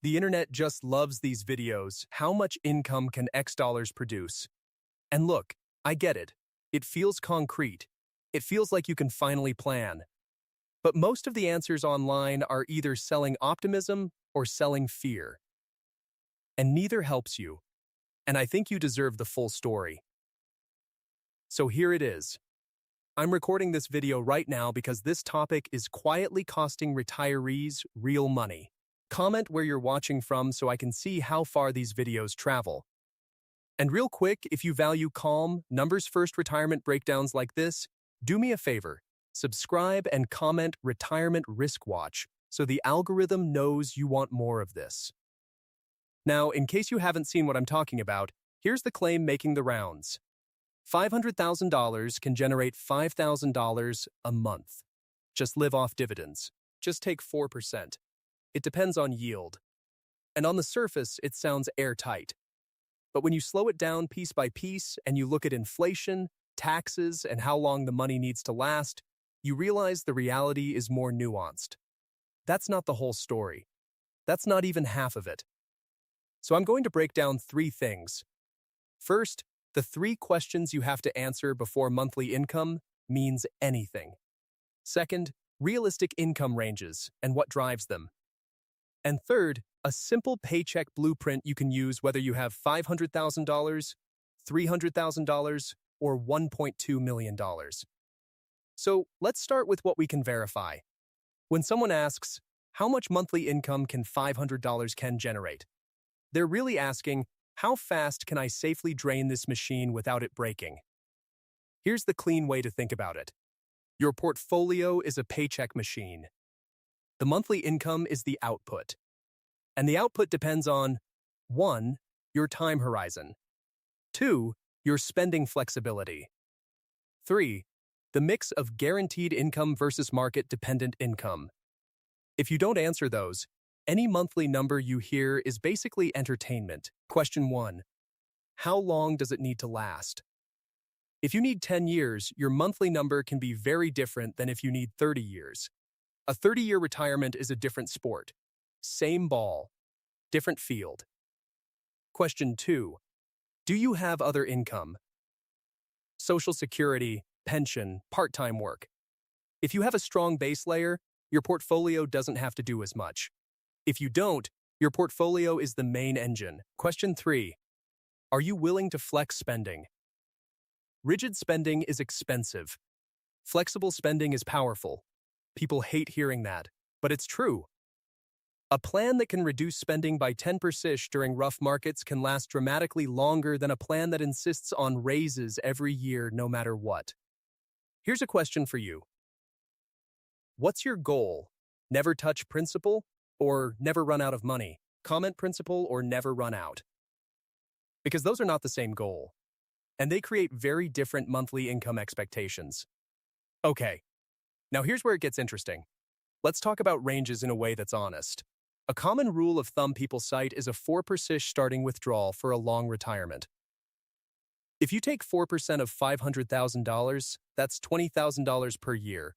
The internet just loves these videos. How much income can X dollars produce? And look, I get it. It feels concrete. It feels like you can finally plan. But most of the answers online are either selling optimism or selling fear. And neither helps you. And I think you deserve the full story. So here it is. I'm recording this video right now because this topic is quietly costing retirees real money. Comment where you're watching from so I can see how far these videos travel. And real quick, if you value calm, numbers-first retirement breakdowns like this, do me a favor. Subscribe and comment Retirement Risk Watch so the algorithm knows you want more of this. Now, in case you haven't seen what I'm talking about, here's the claim making the rounds. $500,000 can generate $5,000 a month. Just live off dividends. Just take 4%. It depends on yield. And on the surface, it sounds airtight. But when you slow it down piece by piece and you look at inflation, taxes, and how long the money needs to last, you realize the reality is more nuanced. That's not the whole story. That's not even half of it. So I'm going to break down 3 things. First, the 3 questions you have to answer before monthly income means anything. Second, realistic income ranges and what drives them. And third, a simple paycheck blueprint you can use whether you have $500,000, $300,000, or $1.2 million. So let's start with what we can verify. When someone asks, how much monthly income can $500 generate? They're really asking, how fast can I safely drain this machine without it breaking? Here's the clean way to think about it. Your portfolio is a paycheck machine. The monthly income is the output. And the output depends on 1. Your time horizon. 2. Your spending flexibility. 3. The mix of guaranteed income versus market-dependent income. If you don't answer those, any monthly number you hear is basically entertainment. Question 1. How long does it need to last? If you need 10 years, your monthly number can be very different than if you need 30 years. A 30-year retirement is a different sport. Same ball, different field. Question 2. Do you have other income? Social Security, pension, part-time work. If you have a strong base layer, your portfolio doesn't have to do as much. If you don't, your portfolio is the main engine. Question 3. Are you willing to flex spending? Rigid spending is expensive. Flexible spending is powerful. People hate hearing that, but it's true. A plan that can reduce spending by 10% during rough markets can last dramatically longer than a plan that insists on raises every year no matter what. Here's a question for you. What's your goal? Never touch principal or never run out of money? Comment principal or never run out. Because those are not the same goal, and they create very different monthly income expectations. Okay. Now here's where it gets interesting. Let's talk about ranges in a way that's honest. A common rule of thumb people cite is a 4% starting withdrawal for a long retirement. If you take 4% of $500,000, that's $20,000 per year,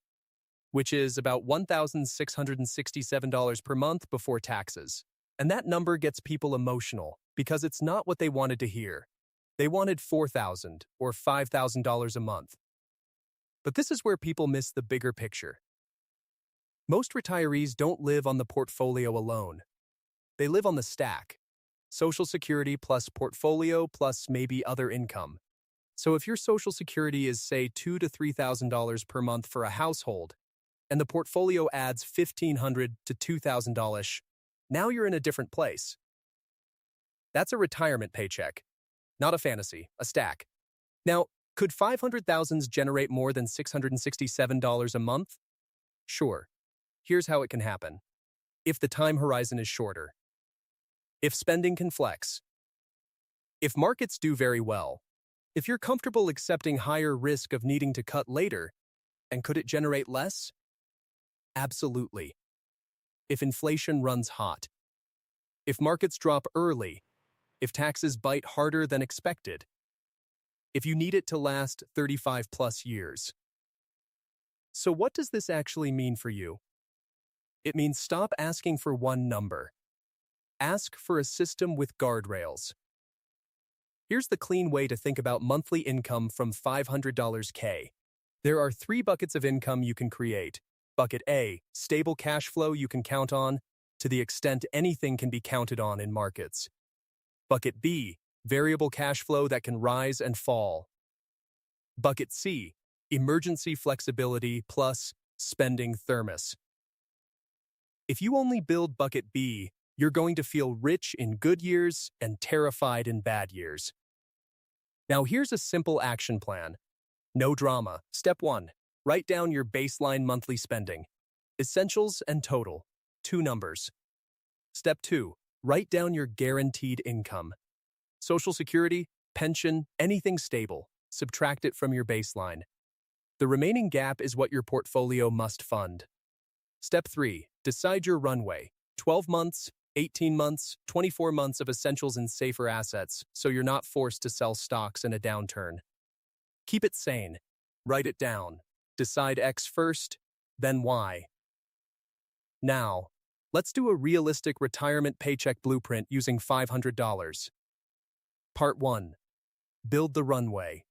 which is about $1,667 per month before taxes. And that number gets people emotional because it's not what they wanted to hear. They wanted $4,000 or $5,000 a month. But this is where people miss the bigger picture. Most retirees don't live on the portfolio alone. They live on the stack. Social Security plus portfolio plus maybe other income. So if your Social Security is, say, $2,000 to $3,000 per month for a household, and the portfolio adds $1,500 to $2,000, now you're in a different place. That's a retirement paycheck, not a fantasy, a stack. Now, could $500,000 generate more than $667 a month? Sure. Here's how it can happen. If the time horizon is shorter. If spending can flex. If markets do very well. If you're comfortable accepting higher risk of needing to cut later, and could it generate less? Absolutely. If inflation runs hot. If markets drop early. If taxes bite harder than expected. If you need it to last 35 plus years. So what does this actually mean for you? It means stop asking for one number. Ask for a system with guardrails. Here's the clean way to think about monthly income from $500K. There are 3 buckets of income you can create. Bucket A, stable cash flow you can count on, to the extent anything can be counted on in markets. Bucket B, variable cash flow that can rise and fall. Bucket C, emergency flexibility plus spending thermos. If you only build bucket B, you're going to feel rich in good years and terrified in bad years. Now here's a simple action plan. No drama. Step 1. Write down your baseline monthly spending. Essentials and total. 2 numbers. Step 2. Write down your guaranteed income. Social Security, pension, anything stable. Subtract it from your baseline. The remaining gap is what your portfolio must fund. Step 3. Decide your runway. 12 months, 18 months, 24 months of essentials and safer assets, so you're not forced to sell stocks in a downturn. Keep it sane. Write it down. Decide X first, then Y. Now, let's do a realistic retirement paycheck blueprint using $500. Part 1. Build the runway.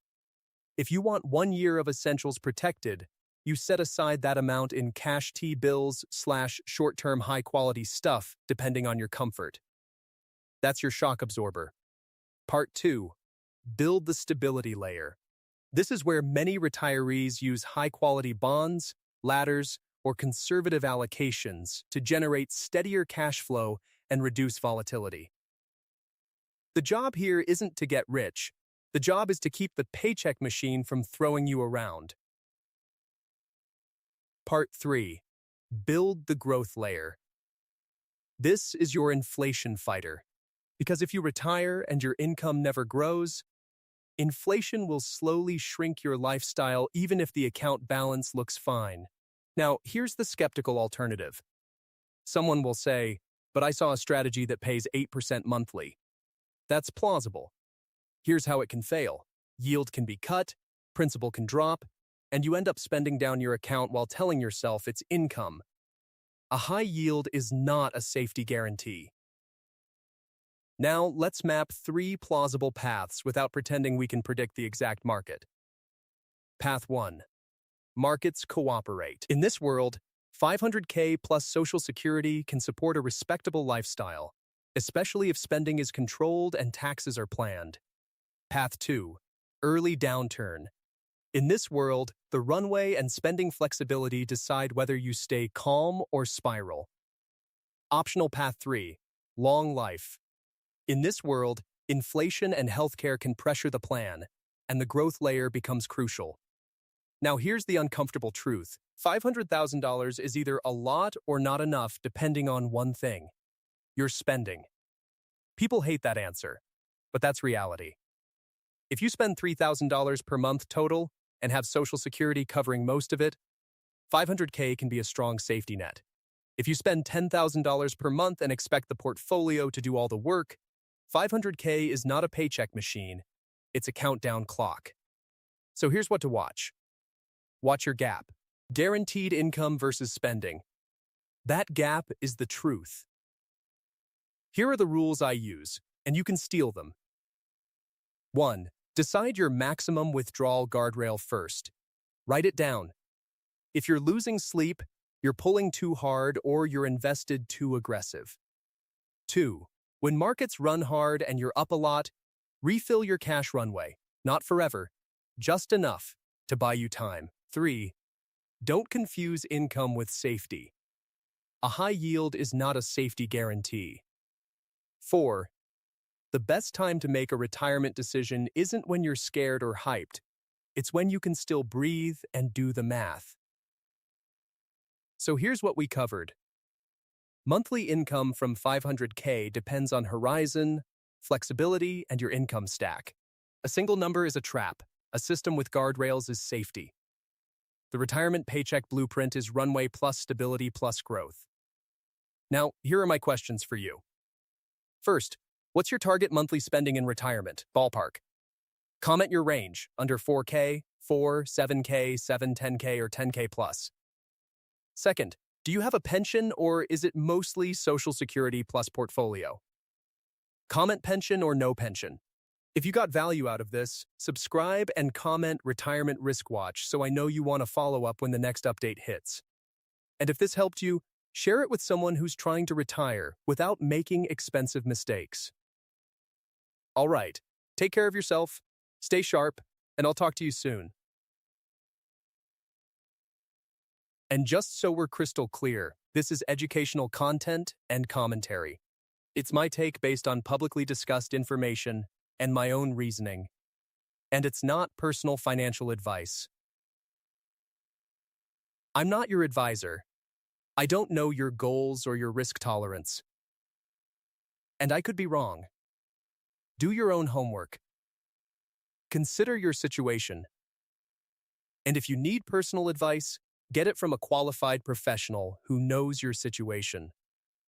If you want 1 year of essentials protected, you set aside that amount in cash T-bills / short-term high-quality stuff, depending on your comfort. That's your shock absorber. Part 2. Build the stability layer. This is where many retirees use high-quality bonds, ladders, or conservative allocations to generate steadier cash flow and reduce volatility. The job here isn't to get rich. The job is to keep the paycheck machine from throwing you around. Part 3. Build the growth layer. This is your inflation fighter. Because if you retire and your income never grows, inflation will slowly shrink your lifestyle even if the account balance looks fine. Now, here's the skeptical alternative. Someone will say, but I saw a strategy that pays 8% monthly. That's plausible. Here's how it can fail. Yield can be cut, principal can drop, and you end up spending down your account while telling yourself it's income. A high yield is not a safety guarantee. Now, let's map 3 plausible paths without pretending we can predict the exact market. Path 1. Markets cooperate. In this world, $500K plus Social Security can support a respectable lifestyle, especially if spending is controlled and taxes are planned. Path 2. Early downturn. In this world, the runway and spending flexibility decide whether you stay calm or spiral. Optional Path 3. Long life. In this world, inflation and healthcare can pressure the plan, and the growth layer becomes crucial. Now here's the uncomfortable truth. $500,000 is either a lot or not enough depending on one thing: your spending. People hate that answer, but that's reality. If you spend $3,000 per month total and have Social Security covering most of it, $500K can be a strong safety net. If you spend $10,000 per month and expect the portfolio to do all the work, $500K is not a paycheck machine, it's a countdown clock. So here's what to watch. Watch your gap. Guaranteed income versus spending. That gap is the truth. Here are the rules I use, and you can steal them. 1. Decide your maximum withdrawal guardrail first. Write it down. If you're losing sleep, you're pulling too hard, or you're invested too aggressive. 2. When markets run hard and you're up a lot, refill your cash runway. Not forever, just enough to buy you time. 3. Don't confuse income with safety. A high yield is not a safety guarantee. 4. The best time to make a retirement decision isn't when you're scared or hyped. It's when you can still breathe and do the math. So here's what we covered. Monthly income from $500K depends on horizon, flexibility, and your income stack. A single number is a trap. A system with guardrails is safety. The retirement paycheck blueprint is runway plus stability plus growth. Now, here are my questions for you. First, what's your target monthly spending in retirement? Ballpark. Comment your range, under 4K, 4, 7K, 7, 10K, or 10K plus. Second, Do you have a pension or is it mostly Social Security plus portfolio? Comment pension or no pension. If you got value out of this, subscribe and comment Retirement Risk Watch so I know you want to follow up when the next update hits. And if this helped you, share it with someone who's trying to retire without making expensive mistakes. All right, take care of yourself, stay sharp, and I'll talk to you soon. And just so we're crystal clear, this is educational content and commentary. It's my take based on publicly discussed information and my own reasoning. And it's not personal financial advice. I'm not your advisor. I don't know your goals or your risk tolerance. And I could be wrong. Do your own homework. Consider your situation. And if you need personal advice, get it from a qualified professional who knows your situation.